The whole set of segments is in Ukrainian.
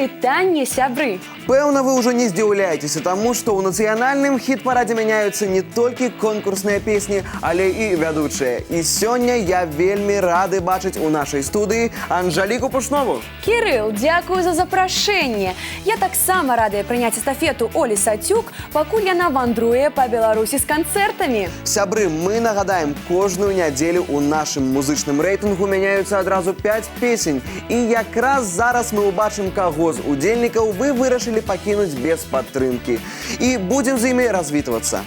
Вітанне, сябры! Пэўна, вы уже не здзіўляецеся таму, што ў нацыянальным хіт-парадзе мяняюцца не толькі конкурсныя песні, але і вядучыя. І сёння я вельмі рады бачыць у нашай студыі Анжаліку Пушнову. Кірыл, дзякую за запрашэнне. Я таксама радая прыняць эстафету Олі Сацюк, пакуль яна вандруе па Беларусі з канцэртамі. Сябры, мы нагадаем, кожную нядзелю у нашым музычным рэйтынгу мяняюцца адразу 5 песень. І якраз зараз мы ўбачым, каго з удзельнікаў вы вырашылі пакінуць без падтрымкі. І будзем з імі развітвацца.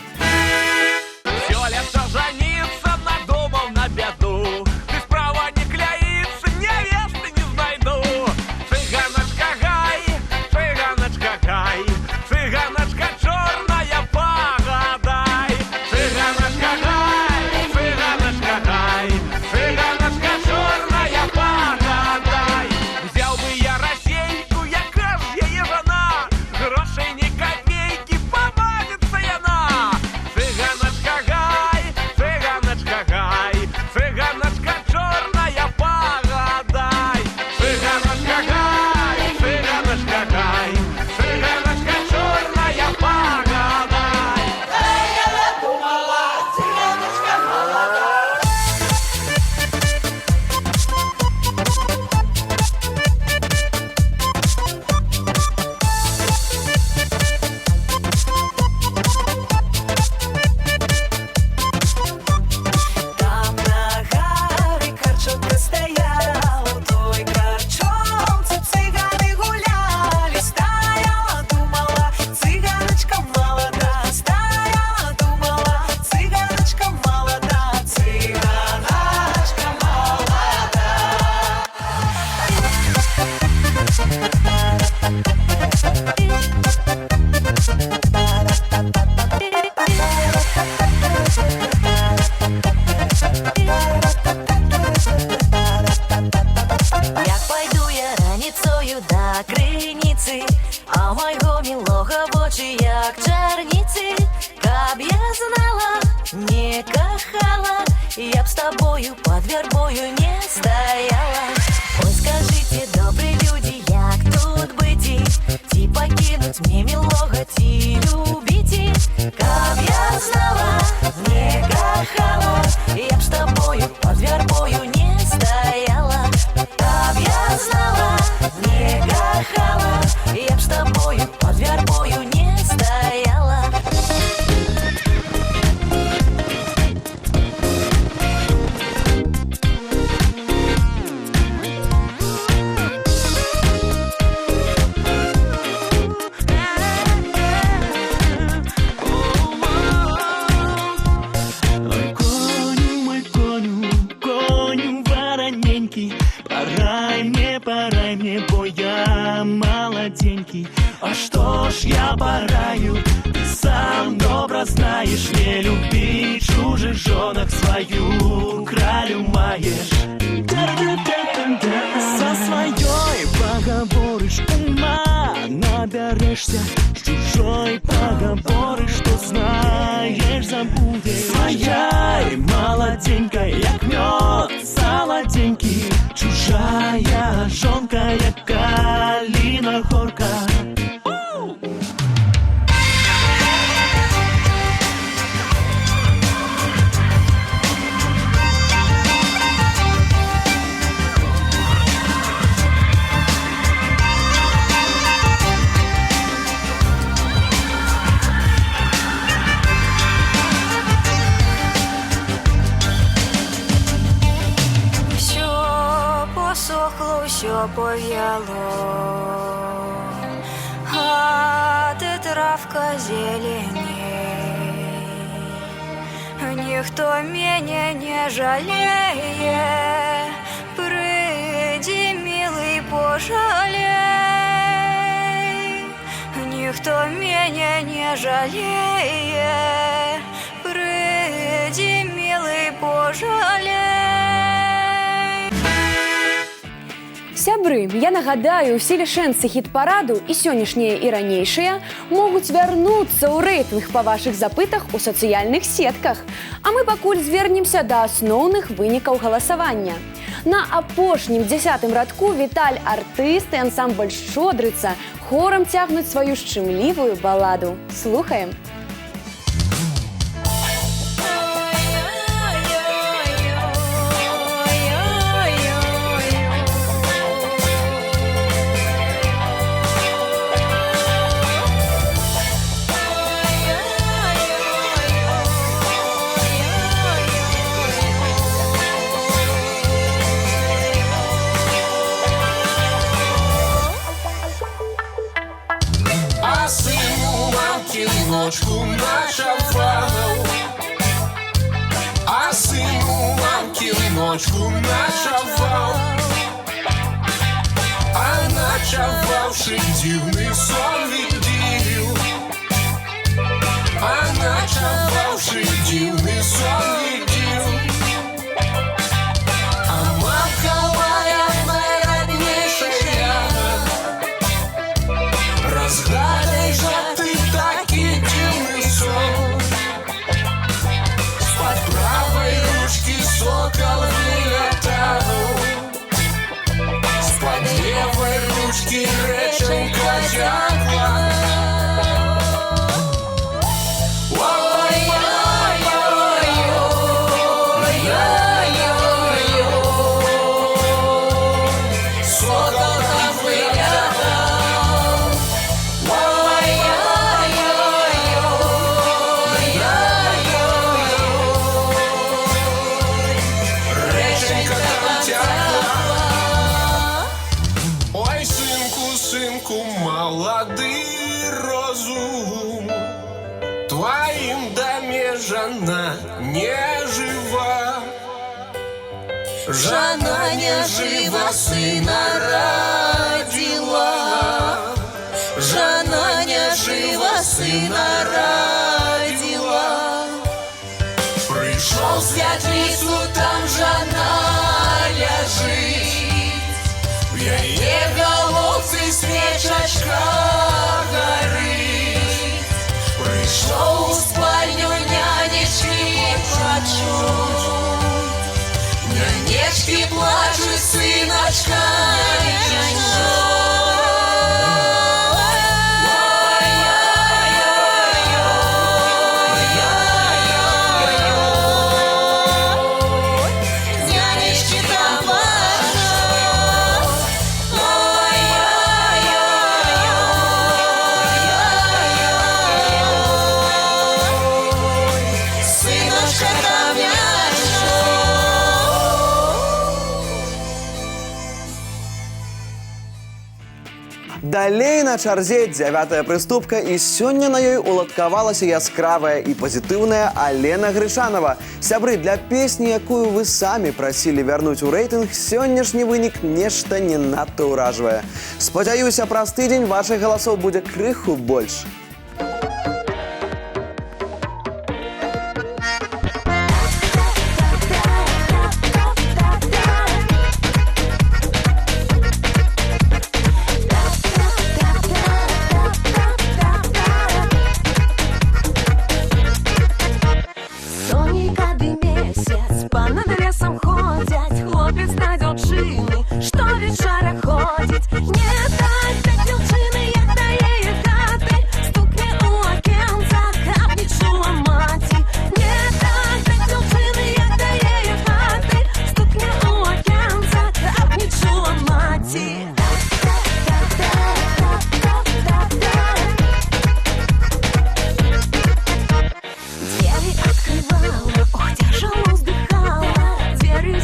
А майго мілога вочі, як черніці. Каб я знала, не кохала, я б з тобою під вербою не стояла. Ой, скажите, добрі люди, як тут бити? Ті покинуть мне милого, ті любите. Каб я знала, не кохала, я б з тобою під вербою не стояла. Каб я знала, не кохала, я б з тобою під вербою не стояла. Порай мне, бо я молоденький. А что ж я пораю? Ты сам добро знаешь, не люби чужих женок, свою кралю маешь. Со своей поговоришь, ума наберешься. С чужой поговоришь, что знаешь, забудешь. Своей молоденькой, як мед солоденький. Чужая жонка, як калина горка. Все пов'яло, а ти травка зеленей. Ніхто мене не жалеє, прийди, милий, пожалей. Ніхто мене не жалеє, прийди, милий, пожалей. Сябры, я нагадаю, усе лішэнцы хіт-параду і сённяшнія і ранейшыя могуць вярнуцца ў рэйтынг па вашых запытах у сацыяльных сетках. А мы пакуль звернемся да асноўных вынікаў галасавання. На апошнім 10-м радку Віталь артыст і ансамбль «Шчодрыца» хорам цягнуць сваю шчымлівую баладу. Слухаем. Ночку ночевал, а сын у мамки ночку ночевал, а ночевавший дивный сон видел, а ночевавший дивный сон видел, а мамка моя роднейшая, разгадай же ты таки дивный сон. С-под правой ручки сокол вылетал, с-под левой ручки реченька текла. Молодый розум, твоим доме жена не жива, жена не жива, сына родила, жена не жива, сына родила. Пришел в святlicу, там жена лежит, в яе головце свечечка горит. Пришел в спальню нянечки почуть, нянечки плачут, сыночка нянчут. Далей на чарзе 9-я прыступка, і сёння на ёй уладкавалася яскравая і пазітыўная Алена Грышанова. Сябры, для песні, якую вы самі прасілі вярнуць у рэйтынг, сённяшні вынік нешта не надта ўражвае. Спадзяюся, праз тыдзень вашых галасоў будзе крыху больш.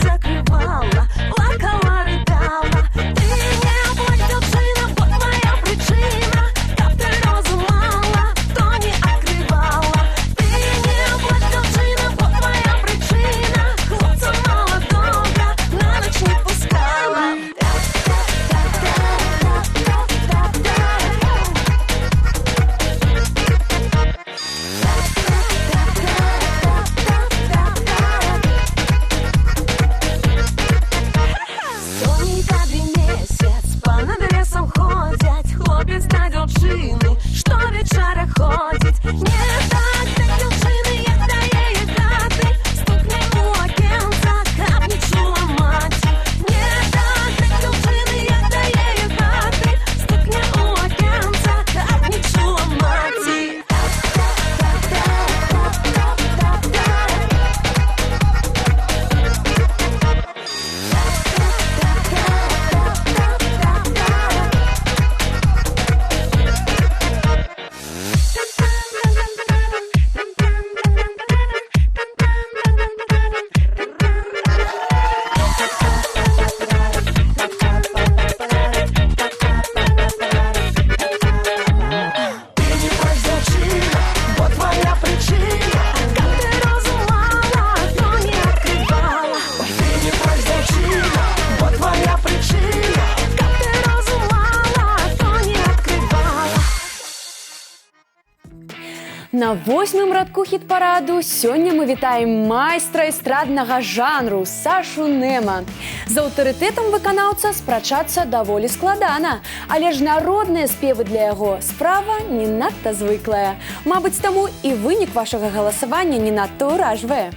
Закрывала, плакала, рыдала. Ты не На 8-м радку хіт-параду сёння мы вітаем майстра эстраднага жанру Сашу Нема. З аўтарытэтам выканаўца спрачацца даволі складана, але ж народныя спевы для яго справа не надта звыклая. Мабыць, таму і вынік вашага галасавання не надта ўражвае.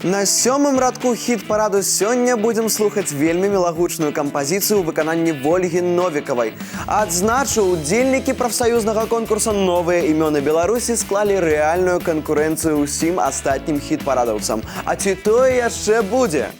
На 7-м радку хіт-параду сёння будзем слухаць вельмі мілагучную кампазіцыю ў выкананні Вольгі Новікавай. Адзначу, удзельнікі прафсаюзнага конкурса «Новыя імёны Беларусі» склалі рэальную канкурэнцыю ўсім астатнім хіт-парадаўцам. А ці тое яшчэ будзе?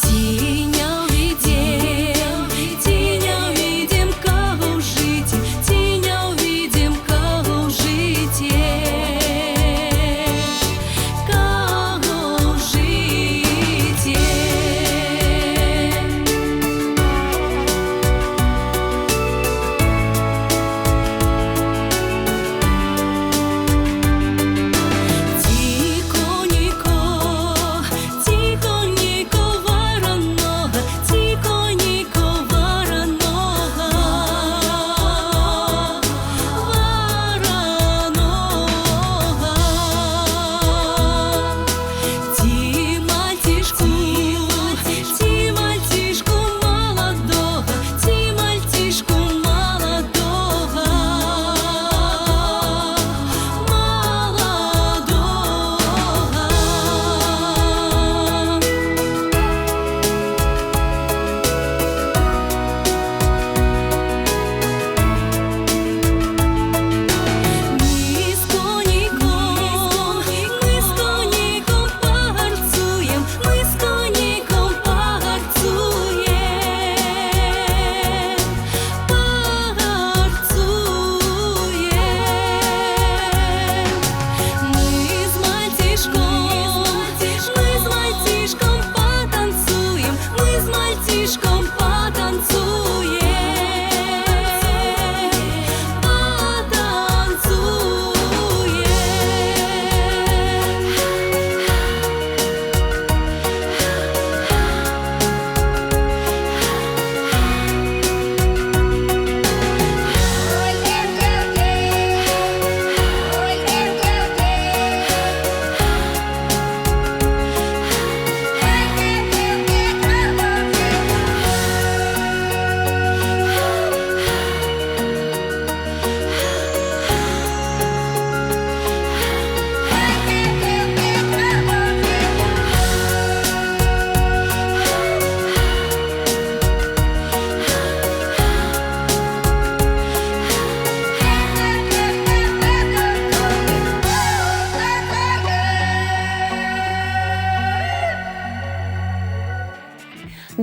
Тінь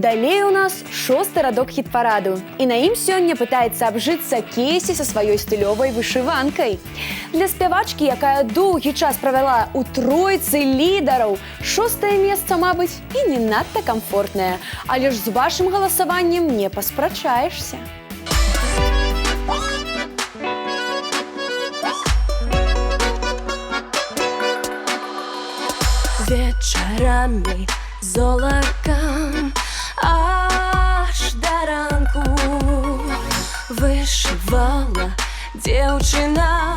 Далее у нас 6-й радок хит-параду. І на ім сёння пытаецца абжыцца Кейсі са сваёй стылёвай вышыванкай. Для спявачкі, якая доўгі час правяла ў тройцы лідараў, 6-е месца, мабыць, і не надта камфортнае. Але ж з вашым галасаваннем не паспрачаешся. Вечорами золоком аж до ранку вышивала девчина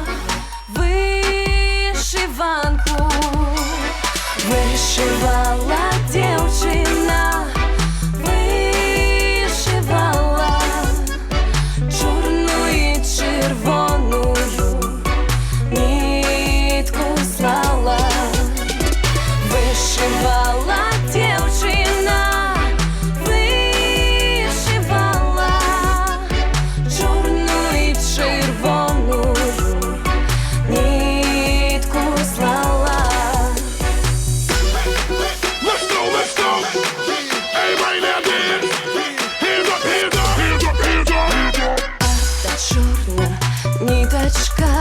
вышиванку. Вышивала девчина, вышивала чорную и червоную нитку слала. Вышивала девчина, вышивала чорную и червоную нитку слала. Let's go, let's go. Everybody now dance. Hands up, hands up, hands up, hands up, hands up. Та чорна ниточка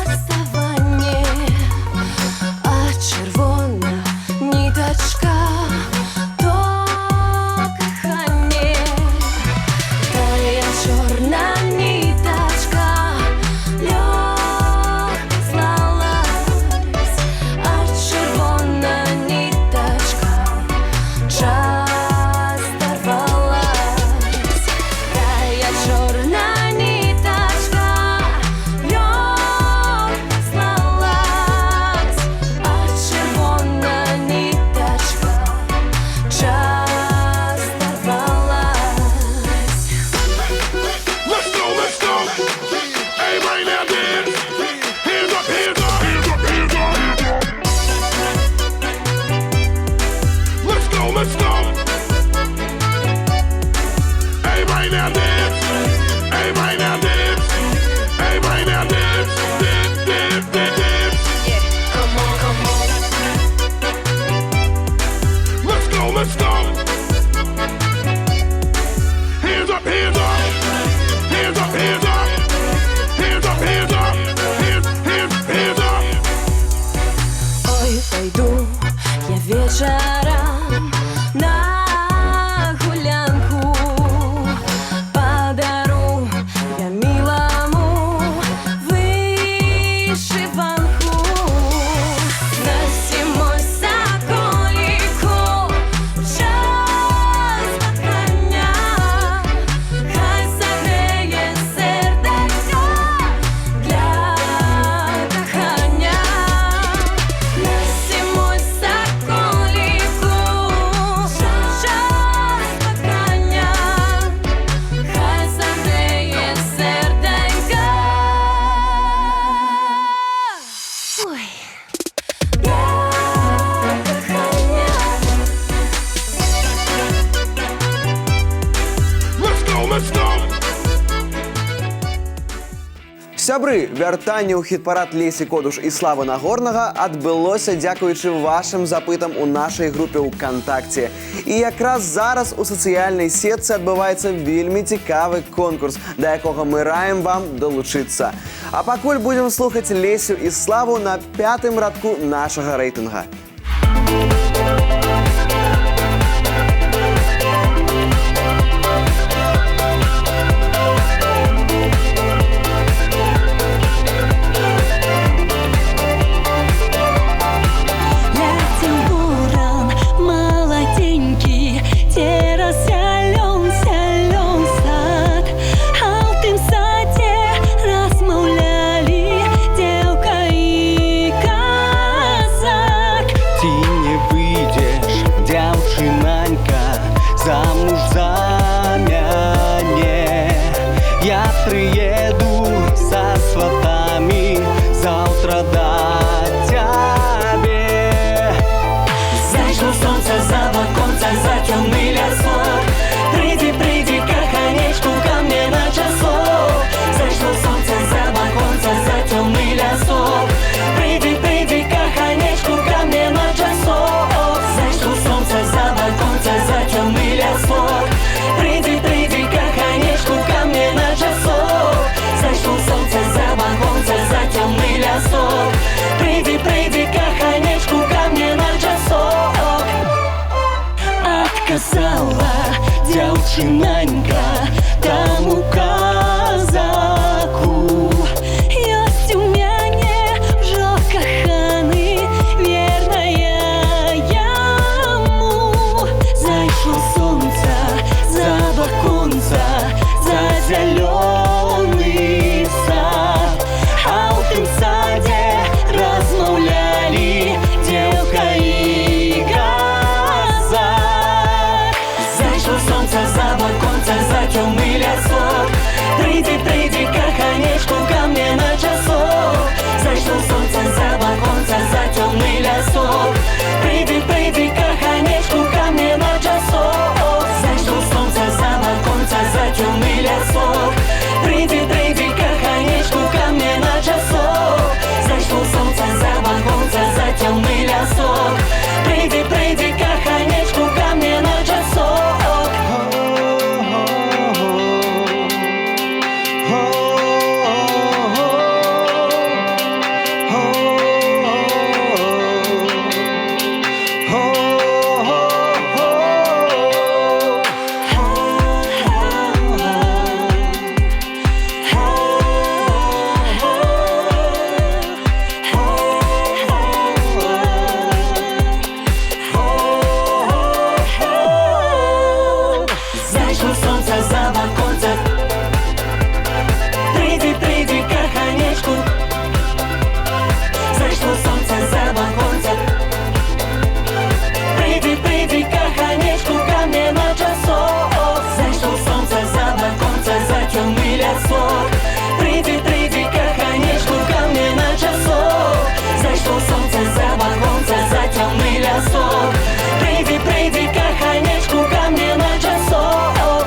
розставання, а червона ниточка то кохання. Тая чорна ниточка легко слалась, а червона ниточка часто рвалась. Тая чорна ниточка легко слалась, а червона ниточка часто рвалась. Let's go, let's go. Everybody now dance. Hands up, hands up, hands up, hands up, hands up. Let's go, let's go. Everybody now dance. Everybody now dance. Everybody now dance. Dance, dance, dance, dance. Come on, come on. Let's go, let's go. Hands up, hands up. Hands up, hands up. Hands up, hands up. Hands, hands, hands up. Ой, пойду я вечером на гулянку, подару я милому вышиванку. Носимось соколику в час кохання, хай согреє сердечко для кохання. Носимось соколику в час кохання, хай согреє серденько. Ой, для кохання. Let's go, let's go. Сябры, вяртанне ў хіт-парад Лесі Кодуш і Славы Нагорнага адбылося дзякуючы вашым запытам у нашай групе ВКонтакце. І якраз зараз у сацыяльнай сетцы адбываецца вельмі цікавы конкурс, да якога мы раім вам далучыцца. А пакуль будзем слухаць Лесю і Славу на 5-м радку нашага рэйтынга. Летел буран молоденький, террас зелен, зелен сад, а в тем саде размовляли девка и казак. Ты не выйдешь, девчинанька, замуж за мяне. Я приеду со сватами завтра до тебе. Зашло солнце за оконце, за темный лесок. Приди, приди, коханечку, ко мне на часок. Зашло солнце за оконце, за темный лесок. Приди, приди, коханечку, ко мне на часок. Зашло солнце за оконце. дзяўчынанька, таму казаку. Ёсць у мяне ўжо каханы, верная яму. Зайшло сонца за ваконца, за зялёны сад, а ў тым садзе размаўлялі дзеўка і казак. Зайшло сонца за ваконца, за цёмны лясок, прыйдзі, прыйдзі, каханечку, ка мне на часок. Зайшло сонца за ваконца, за цёмны лясок, прыйдзі, прыйдзі, каханечку, ка мне на часок. Зайшло сонца за ваконца, за цёмны лясок, прыйдзі, прыйдзі, каханечку, ка мне на часок. Зайшло сонца за ваконца, за цёмны лясок, прыйдзі, прыйдзі, каханечку, ка мне на часок. Зайшло сонце за ваконце, прийди, прийди, каханечку. Зайшло сонце за ваконце, прийди, прийди, каханечку, ка мне на часок. Зайшло сонце за ваконце, за темний лясок, прийди, прийди, каханечку, ка мне на часок. Зайшло сонце за ваконце, за темний лясок, прийди, прийди, каханечку, ка мне на часок.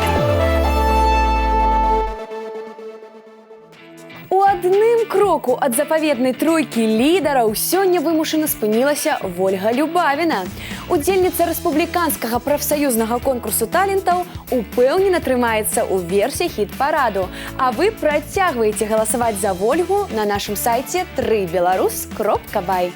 У адным кроку ад запаветнай тройкі лідараў сёння вымушана спынілася Вольга Любавіна. Удзельніца рэспубліканскага прафсаюзнага конкурсу талентаў упэўнена трымаецца ў версе хіт-параду. А вы працягваеце галасаваць за Вольгу на нашым сайце 3belарус.бай.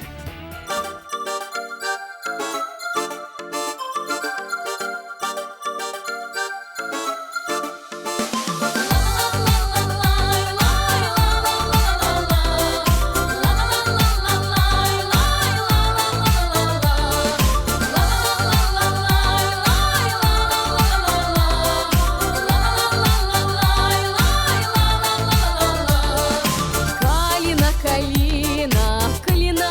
Калина, калина, калина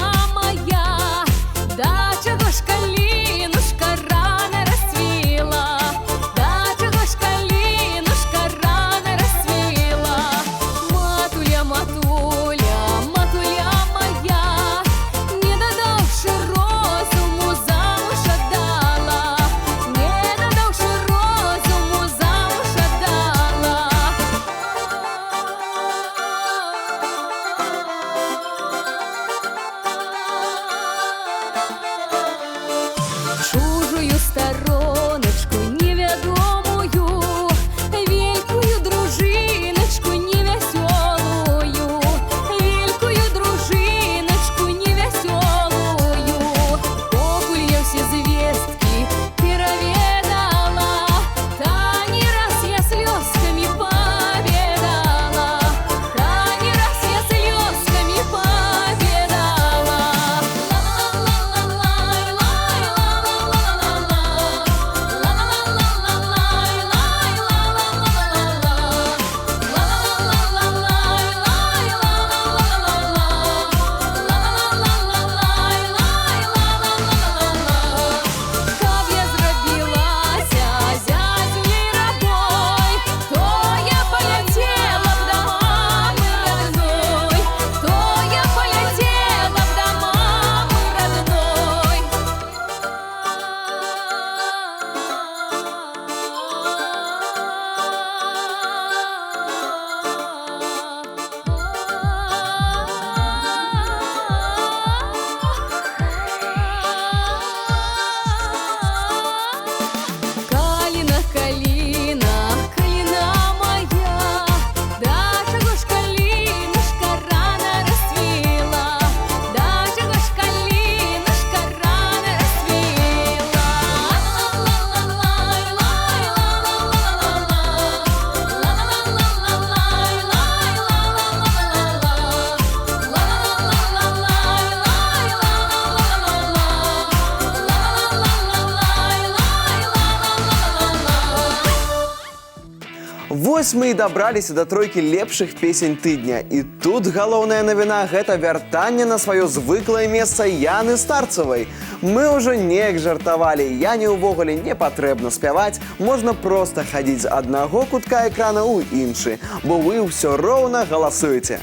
Вось мы і дабраліся да тройкі лепшых песень тыдня. І тут галоўная навіна – гэта вяртанне на сваё звыклае месца Яны Старцевай. Мы ўжо неяк жартавалі, Яне ўвогуле не патрэбна спяваць, можна проста хадзіць з аднаго кутка экрана ў іншы, бо вы ўсё роўна галасуеце.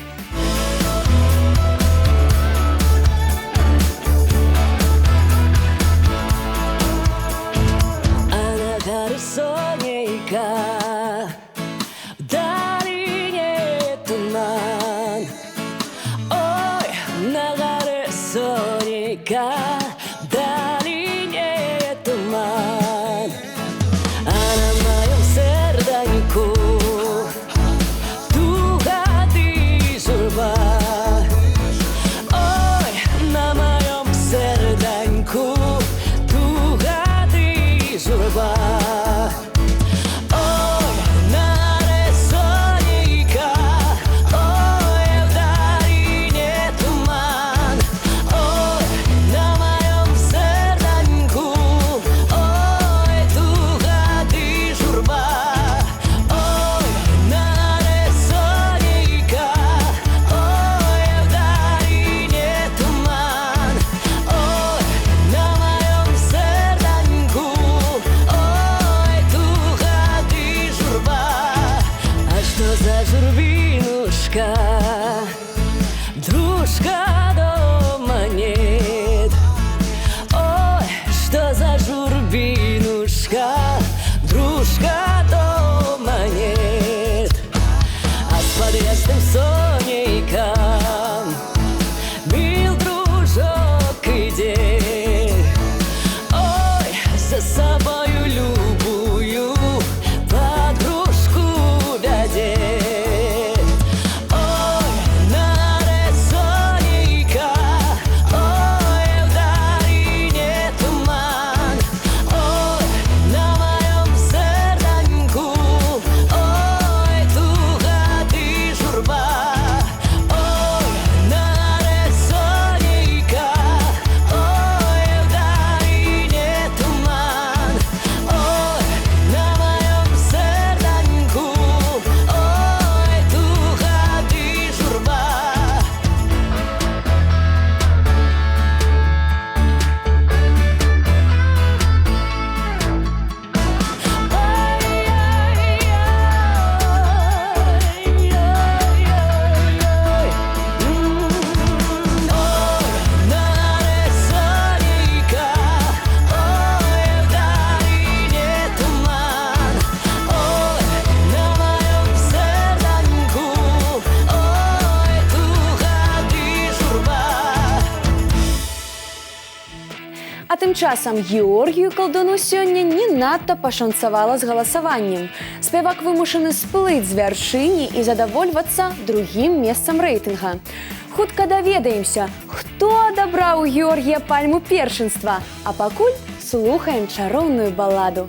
А тым часам Георгію Калдуну сёння не надта пашанцавала з галасаваннем. Спявак вымушаны сплыць з вяршыні і задавольвацца другім месцам рэйтынга. Хутка даведаемся, хто адабраў у Георгія пальму першынства, а пакуль слухаем чароўную баладу.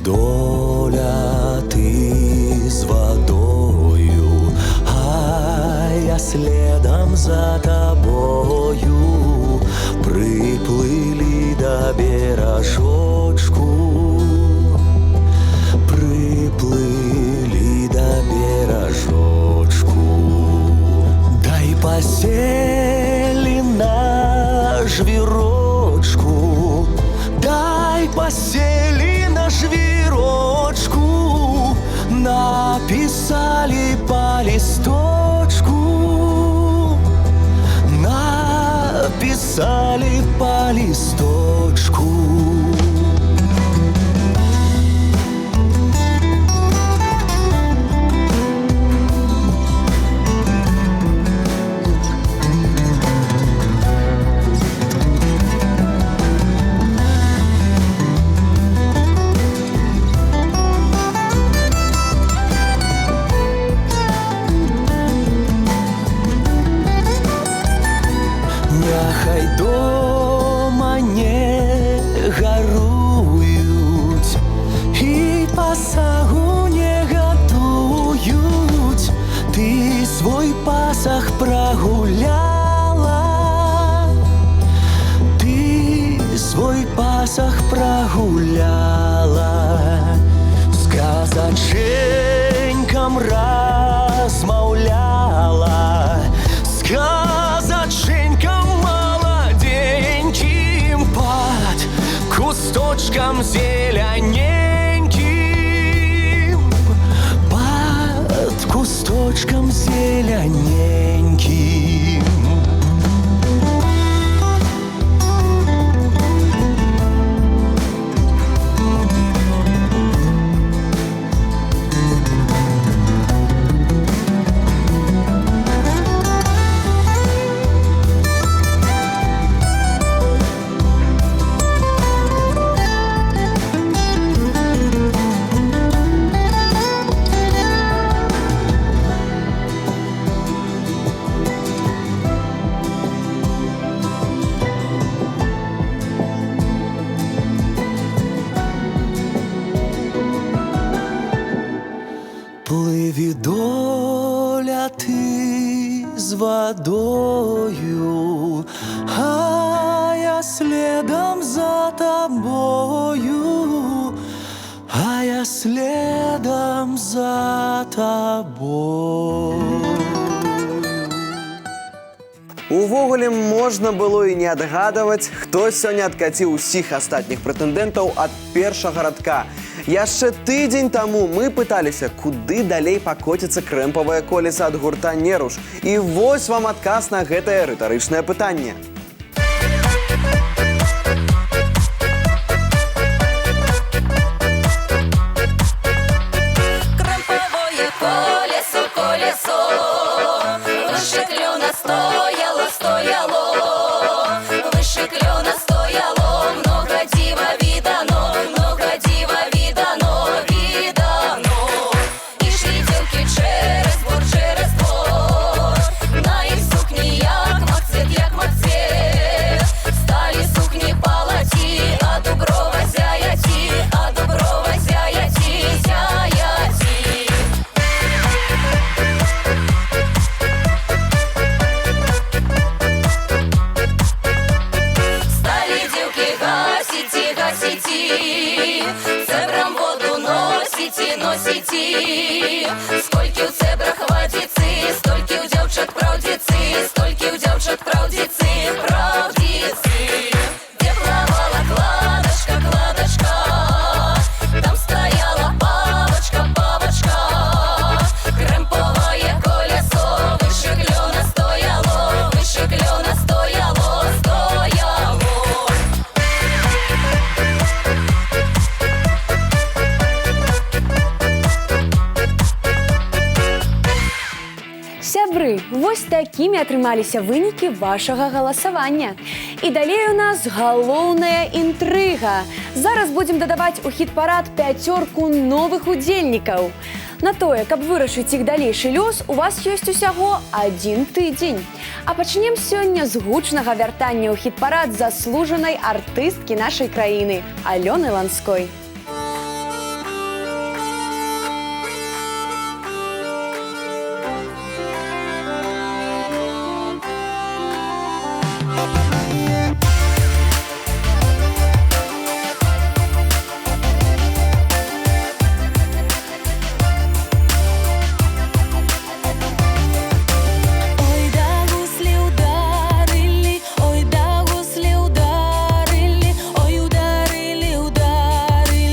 Доля, ты з водою, а я следом за тобою. Приплыли до бережочку, приплыли до бережочку. Дай посели на жвірочку, дай посели на жвірочку, написали по листочку, написали по листочку. Няхай дома не гарують і пасагу не гатують, пасах прогуляла, ты свой пасах прогуляла, с казаченьком размаўляла, с казаченьком молоденьким под кусточком зелененьким, под кусточком зелененьким. Пливи, доля, ти з водою, а я следом за тобою, а я следом за тобою. Увогуле можна было і не адгадаваць, хто сёння адкаціў усіх астатніх прэтэндэнтаў ад першага радка. Яшчэ тыдзень таму мы пыталіся, куды далей пакоціцца крэмпавае колеса ад гурта «Неруш». І вось вам адказ на гэтае рытарычнае пытанне. Крэмпавое колесо, колесо, выше клёна стояло, стояло, выше клёна стояло, много дива видано, много дива видано, видано. І шли дівки через двор, на їх сукні як махцет, стали сукні палаті, а дуброва зяяті, а дуброва зяяті, зяяті. Стали дівки гасіті, гасіті, цебрам воду носіті, носіті. Скільки у цебрах водиці, стільки у дівчат правдиці, стільки у дівчат правдиці, правдиці. Де плавала кладочка, кладочка, там стояла павочка, павочка. Крэмпавае колесо, выше клёна стояло, выше клёна стояло, стояло. Сябры, вось такімі атрымаліся вынікі вашага галасавання. І далей у нас галоўная інтрыга. Зараз будзем дадаваць у хіт-парад 5 новых удзельнікаў. На тое, каб вырашыць іх далейшы лёс, у вас ёсць усяго 1 тыдзень. А пачнем сёння з гучнага вяртання ў хіт-парад заслужанай артысткі нашай краіны Алёны Ланской. Ой, да гусли ударили, ой, да гусли ударили, ой, ударили, ударили.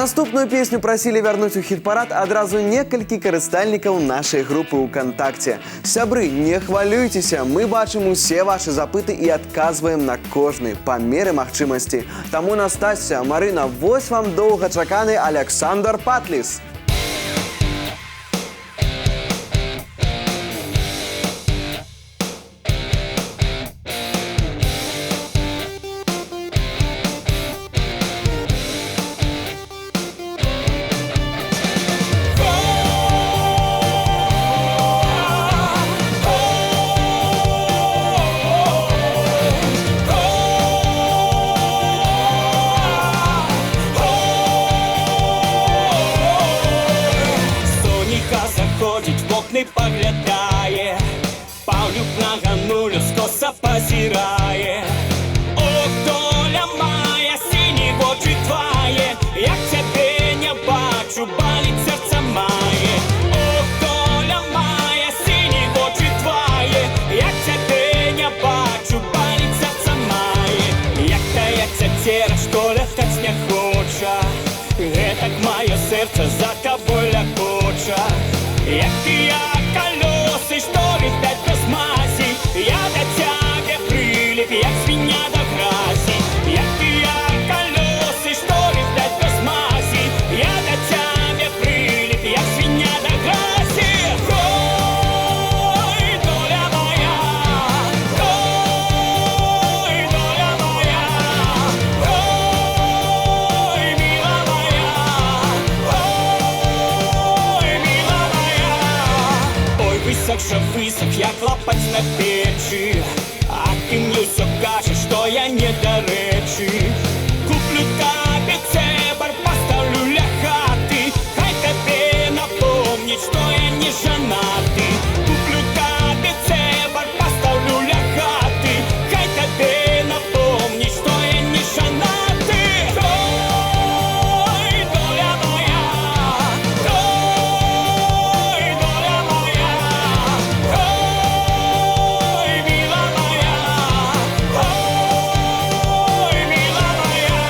Наступную песню просили вернуть у хит-парад адразу некалькі карыстальнікаў нашай групы УКонтакце. Сябры, не хвалюйцеся, мы бачым усе ваши запыты і адказваем на кожны па меры магчымасці. Таму, Настасья, Марына, вось вам доўгачаканы Александр Патлис. Поглядає, Павлюк на ганулю скоса позирає. Ох, доля моя, сині очі твоє, як тебе не бачу, болить серце моє. Ох, доля моя, сині очі твоє, як тебе не бачу, болить серце моє. Як тається тера, що летать не хоче, гэтак моє серце за тобою лякоче. Як я колеса, что летать без мази, я до тебя прилип, як свинья до грязи. Як я колеса, что летать без мази, я до тебя прилип, як свинья до грязи. Ой, доля моя, ой, доля моя, ой, мила моя, ой, мила моя. Ой, высок же высок, як лопать на печи, а ты мне все кажешь, что я не до речи. Куплю тебе цебар, поставлю ля хаты, хай тебе напомнить, что я не женатый. Куплю тебе цебар, поставлю ля хаты, хай тебе напомнить, что я не женатый. Ой, доля моя, ой, доля моя, ой, мила моя, ой, мила моя.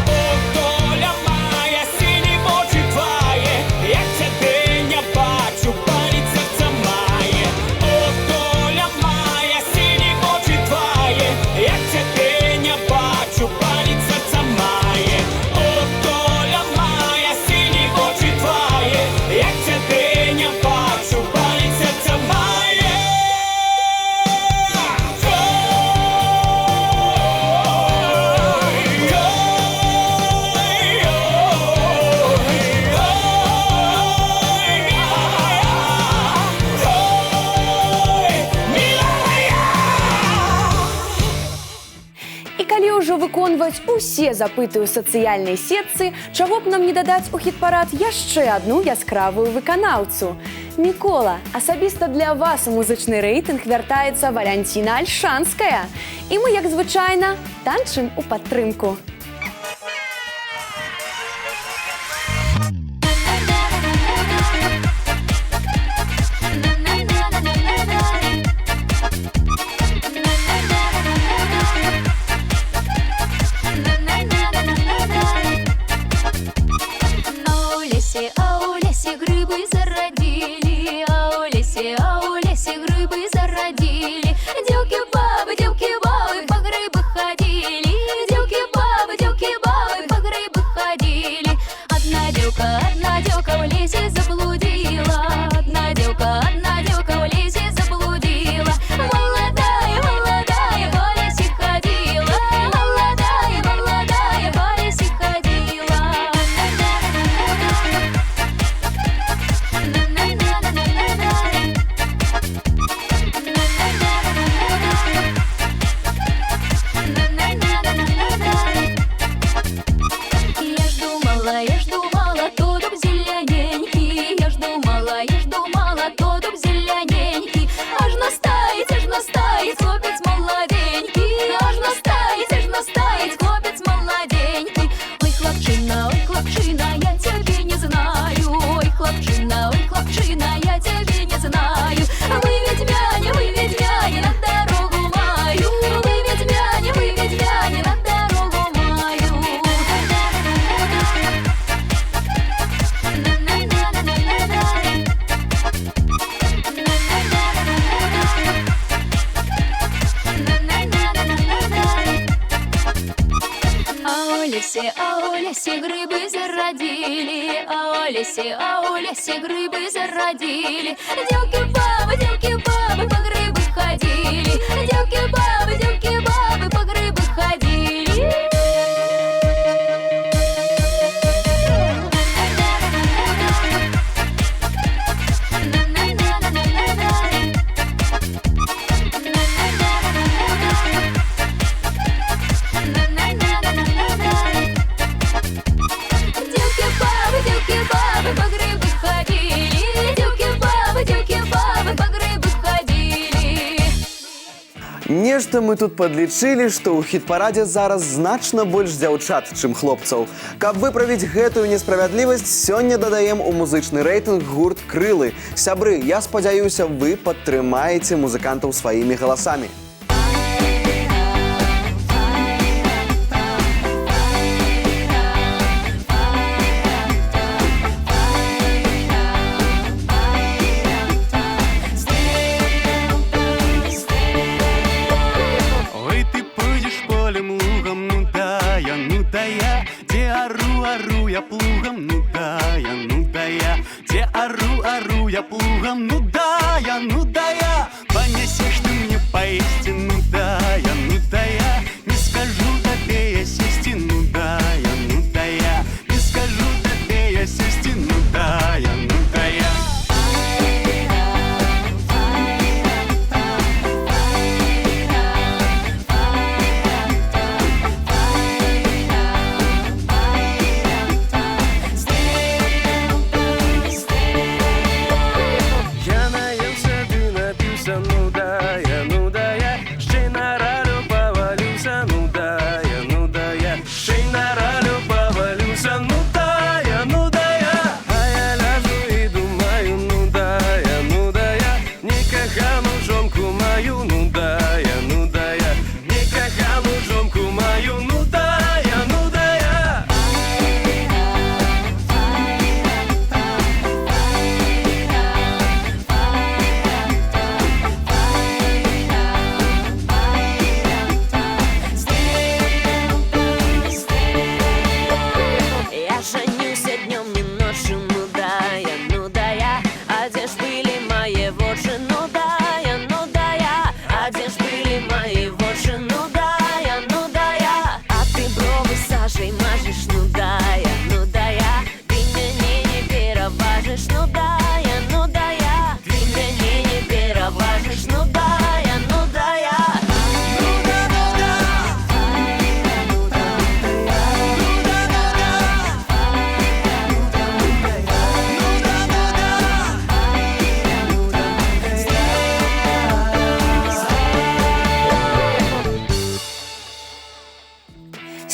Ох, доля моя, сині очі твоє, як тебе не бачу, болить серце моє. Ох, доля моя, сині очі твоє, як тебе не бачу, болить серце моє. Ох, доля моя, сині очі твоє, як тебе не бачу, болить серце моє. І калі ўжо выконваць усе запыты ў сацыяльнай сетцы, чаго б нам не дадаць у хіт-парад яшчэ адну яскравую выканаўцу. Мікола, асабіста для вас у музычны рэйтынг вяртаецца Валянціна Альшанская. І мы, як звычайна, танчым у падтрымку. А у лесе грибы зародили, а у лесе грибы зародили. Девки-бабы по грибы ходили, девки-бабы по грибы ходили. Одна девка в лесе заблудила, одна девка в лесе заблудила. Молодая по лесе ходила, молодая по лесе ходила. Я ж думала, тут дуб зелененький, я ж а у лесе грибы зародили, а у лесе грибы зародили. Девки-бабы по грибы ходили, девки-бабы по грибы ходили. Девки-бабы по грибы ходили, девки-бабы по грибы ходили. Нешта мы тут падлічылі, што ў хіт-парадзе зараз значна больш дзяўчат, чым хлопцаў. Каб выправіць гэтую несправядлівасць, сёння дадаем у музычны рэйтынг гурт «Крылы». Сябры, я спадзяюся, вы падтрымаеце музыкантаў сваімі галасамі. Ой, ты пойдешь полем лугом, ну да я, где ору я плугом, ну да я, где ору я плугом, ну да я, понесешь ты мне поесть, ну да я, не скажу тебе я сесть, ну да я, не скажу тебе я сесть, ну да я. Я наелся, ты напился, ну да я, ще на ралю повалился, ну да я, ще на ралю повалился, ну да я, а я ляжу и думаю, ну да я, не кахану жонку мою, ну да я, не кахану жонку мою, ну да я. Я женюся днем и ночью, ну да я, а где ж были мои вожжи, ну да я, а где ж были мои вожжи, ну да я, а ты бровы сажей мажешь, ну да я, ты меня не переважишь, ну да я, ты меня не переважишь, ну да я.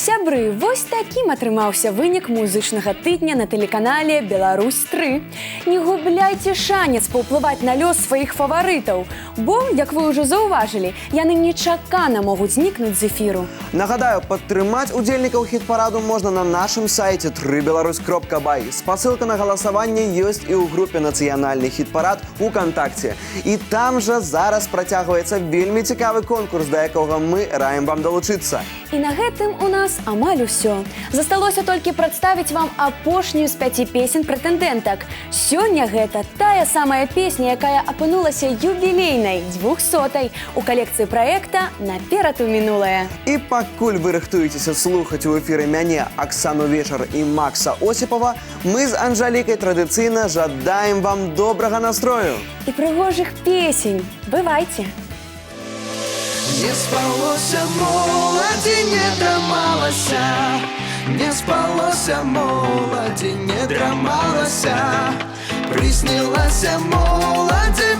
Сябры, вось такім атрымаўся вынік музычнага тыдня на тэлеканале «Беларусь-3». Не губляйце шанец паўплываць на лёс сваіх фаварытаў, бо, як вы ўжо заўважылі, яны нечакана могуць знікнуць з эфіру. Нагадаю, падтрымаць удзельнікаў хіт-параду можна на нашым сайце www.3belarus.by. Спасылка на галасаванне ёсць і ў групе «Нацыянальны хіт-парад» УКонтакце. І там жа зараз працягваецца вельмі цікавы конкурс, да якога мы раім вам далучыцца. І на гэтым у нас амаль усё. Засталося толькі прадставіць вам апошнюю з 5 песень прэтэндэнтак. Сёння гэта тая самая песня, якая апынулася юбілейнай, 200-й, у калекцыі праекта «Наперад у мінулае». І пакуль вы рыхтуецеся слухаць у эфіры мяне, Аксану Вечар і Макса Осіпова, мы з Анжалікай традыцыйна жадаем вам добрага настрою. І прыгожых песень. Бывайце! Не спалося моладзі, не драмалася, не спалося моладзі, не драмалася, прыснілася моладзі.